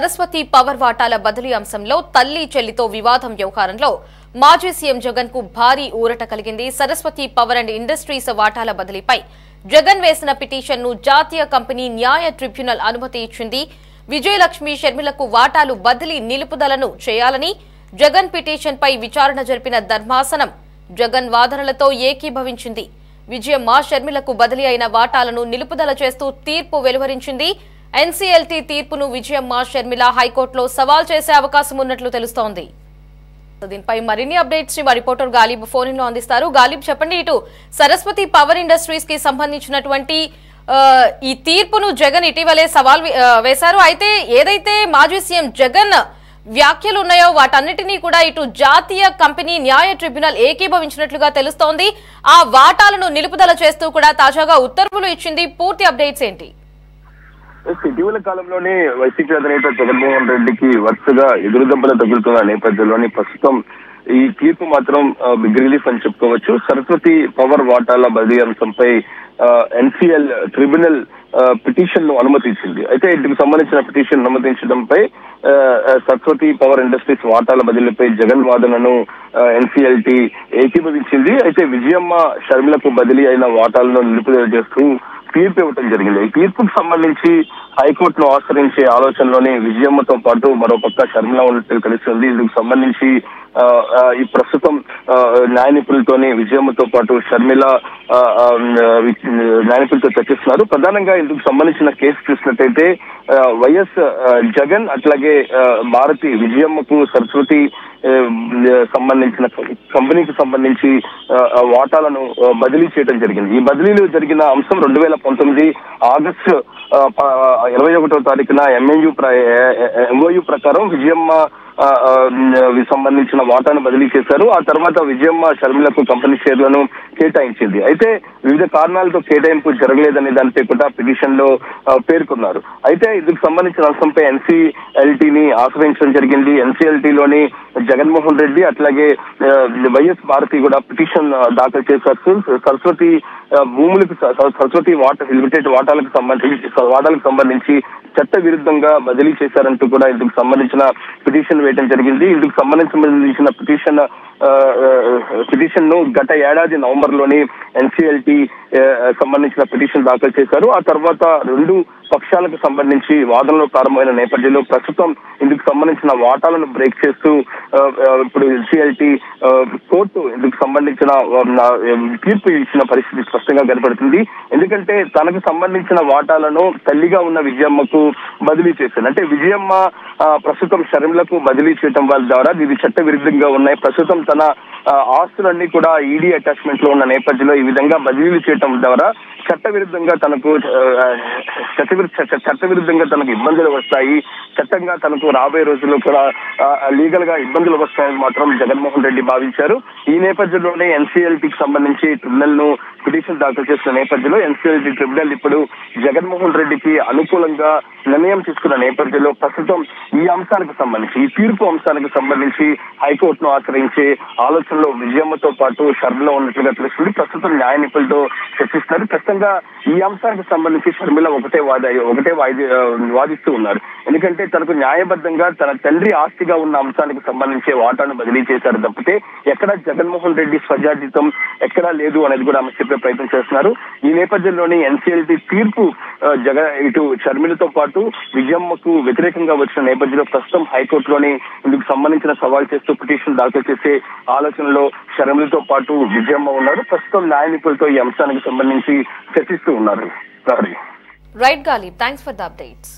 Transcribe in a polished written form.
Saraswati power వాటాల బదిలీ అంశంలో తల్లి చెల్లితో వివాదం వ్యవహారంలో మాజీ సీఎం జగన్ కు భారీ ఊరట కలిగింది. సరస్వతి పవర్ అండ్ ఇండస్ట్రీస్ వాటాల బదిలీపై జగన్ వేసిన పిటిషన్ ను జాతీయ కంపెనీ న్యాయ ట్రిబ్యునల్ అనుమతి ఇచ్చింది. విజయలక్ష్మి షర్మిలకు వాటాలు బదిలీ నిలుపుదలను చేయాలని జగన్ పిటిషన్ పై విచారణ జరిపిన ధర్మాసనం జగన్ వాదనలతో ఏకీభవించింది. విజయమ్మ షర్మిలకు బదిలీ అయిన వాటాలను నిలుపుదల చేస్తూ తీర్పు వెలువరించింది. ఎన్సీఎల్టీ తీర్పును విజయమ్మ షర్మిల హైకోర్టులో సవాల్ చేసే అవకాశం ఉన్నట్లు తెలుస్తోంది. దీనిపై మరిన్ని అప్డేట్స్ మా రిపోర్టర్ గాలిబ్ ఫోన్ లో అందిస్తారు. గాలిబ్, చెప్పండి, ఇటు సరస్వతి పవర్ ఇండస్ట్రీస్ కి సంబంధించినటువంటి ఈ తీర్పును జగన్ ఇటీవలే సవాల్ వేశారు. అయితే ఏదైతే మాజీ సీఎం జగన్ వ్యాఖ్యలు ఉన్నాయో వాటన్నిటినీ కూడా ఇటు జాతీయ కంపెనీ న్యాయ ట్రిబ్యునల్ ఏకీభవించినట్లుగా తెలుస్తోంది. ఆ వాటాలను నిలుపుదల చేస్తూ కూడా తాజాగా ఉత్తర్వులు ఇచ్చింది. పూర్తి అప్డేట్స్ ఏంటి? ఇటీవల కాలంలోనే వైసీపీ అధినేత జగన్మోహన్ రెడ్డికి వరుసగా ఎదురుదెబ్బలు తగులుతున్న నేపథ్యంలోని ప్రస్తుతం ఈ తీర్పు మాత్రం బిగ్ రిలీఫ్ అని చెప్పుకోవచ్చు. సరస్వతి పవర్ వాటాల బదిలీ అంశంపై ఎన్సీఎల్ ట్రిబ్యునల్ పిటిషన్ ను అనుమతించింది. అయితే ఇందుకు సంబంధించిన పిటిషన్ అనుమతించడంపై సరస్వతి పవర్ ఇండస్ట్రీస్ వాటాల బదిలీపై జగన్ వాదనను ఎన్సీఎల్టీ ఏకీభవించింది. అయితే విజయమ్మ షర్మిలకు బదిలీ అయిన వాటాలను నిలుపుదల చేస్తూ తీర్పు ఇవ్వడం జరిగింది. ఈ తీర్పుకు సంబంధించి హైకోర్టును ఆశ్రయించే ఆలోచనలోనే విజయమ్మతో పాటు మరోపక్క షర్మిల ఉన్నట్టు తెలుస్తుంది. ఇందుకు సంబంధించి ఈ ప్రస్తుతం న్యాయ నిపుణులతోనే విజయమ్మతో పాటు షర్మిల న్యాయ నిపుణులతో చర్చిస్తున్నారు. ప్రధానంగా ఇందుకు సంబంధించిన కేసు చూసినట్టయితే వైఎస్ జగన్ అట్లాగే భారతి విజయమ్మకు సరస్వతి సంబంధించిన కంపెనీకి సంబంధించి వాటాలను బదిలీ చేయడం జరిగింది. ఈ బదిలీలు జరిగిన అంశం 2019 ఆగస్టు 21వ తారీఖున ఎంఓయూ ప్రకారం విజయమ్మ సంబంధించిన వాటాను బదిలీ చేశారు. ఆ తర్వాత విజయమ్మ షర్మిలకు కంపెనీ షేర్లను కేటాయించింది. అయితే వివిధ కారణాలతో కేటాయింపు జరగలేదనే దానిపై కూడా పిటిషన్ లో పేర్కొన్నారు. అయితే ఇందుకు సంబంధించిన అంశంపై ఎన్సీఎల్టీని ఆశ్రయించడం జరిగింది. ఎన్సీఎల్టీలోని జగన్మోహన్ రెడ్డి అట్లాగే వైఎస్ భారతి కూడా పిటిషన్ దాఖలు చేశారు. సరస్వతి భూములకు సరస్వతి వాటర్ లిమిటెడ్ వాటాలకు సంబంధించి చట్ట విరుద్ధంగా బదిలీ చేశారంటూ కూడా ఇందుకు సంబంధించిన పిటిషన్ వేయడం జరిగింది. ఇందుకు సంబంధించిన పిటిషన్ ను గత ఏడాది నవంబర్ లోని ఎన్సీఎల్టీ సంబంధించిన పిటిషన్ దాఖలు చేశారు. ఆ తర్వాత రెండు పక్షాలకు సంబంధించి వాదనలు ప్రారంభమైన నేపథ్యంలో ప్రస్తుతం ఇందుకు సంబంధించిన వాటాలను బ్రేక్ చేస్తూ ఇప్పుడు ఎన్సీఎల్టీ కోర్టు ఇందుకు సంబంధించిన తీర్పు ఇచ్చిన పరిస్థితి స్పష్టంగా కనపడుతుంది. ఎందుకంటే తనకు సంబంధించిన వాటాలను తల్లిగా ఉన్న విజయమ్మకు బదిలీ చేశారు. అంటే విజయమ్మ ప్రస్తుతం షర్మిలకు బదిలీ చేయడం వాళ్ళ ద్వారా ఇది చట్ట విరుద్ధంగా ఉన్నాయి. ప్రస్తుతం తన ఆస్తులన్నీ కూడా ఈడీ అటాచ్మెంట్ లో ఉన్న నేపథ్యంలో ఈ విధంగా బదిలీలు చేయడం ద్వారా చట్టవిరుద్ధంగా తనకు ఇబ్బందులు వస్తాయి. చట్టంగా తనకు రాబోయే రోజుల్లో కూడా లీగల్ గా ఇబ్బందులు వస్తాయని మాత్రం జగన్మోహన్ రెడ్డి భావించారు. ఈ నేపథ్యంలోనే ఎన్సీఎల్టీకి సంబంధించి ట్రిబ్యునల్ ను పిటిషన్ దాఖలు చేసిన నేపథ్యంలో ఎన్సీఎల్టీ ట్రిబ్యునల్ ఇప్పుడు జగన్మోహన్ రెడ్డికి అనుకూలంగా నిర్ణయం తీసుకున్న నేపథ్యంలో ప్రస్తుతం ఈ అంశానికి సంబంధించి ఈ తీర్పు అంశానికి సంబంధించి హైకోర్టును ఆశ్రయించే ఆలోచనలో విజయమ్మతో పాటు షర్మిల ఉన్నట్లుగా తెలుస్తుంది. ప్రస్తుతం న్యాయ నిపుణులతో చర్చిస్తున్నారు. ఖచ్చితంగా ఈ అంశానికి సంబంధించి షర్మిల ఒకటే వాదిస్తూ ఉన్నారు. ఎందుకంటే తనకు న్యాయబద్ధంగా తన తండ్రి ఆస్తిగా ఉన్న అంశానికి సంబంధించి వాటాను బదిలీ చేశారు తప్పితే ఎక్కడా జగన్మోహన్ రెడ్డి స్వజాతీతం ఎక్కడా లేదు అనేది కూడా ఆమె చెప్పే ప్రయత్నం చేస్తున్నారు. ఈ నేపథ్యంలోని ఎన్సీఎల్టీ తీర్పు ఇటు షర్మిలతో పాటు విజయమ్మకు వ్యతిరేకంగా వచ్చిన నేపథ్యంలో ప్రస్తుతం హైకోర్టులోని ఇందుకు సంబంధించిన సవాల్ చేస్తూ పిటిషన్ దాఖలు చేసే ఆలోచనలో షర్మిలతో పాటు విజయమ్మ ఉన్నారు. ప్రస్తుతం న్యాయ నిపుణులతో ఈ అంశానికి సంబంధించి చర్చిస్తూ ఉన్నారు. Right Ghalib, thanks for the updates.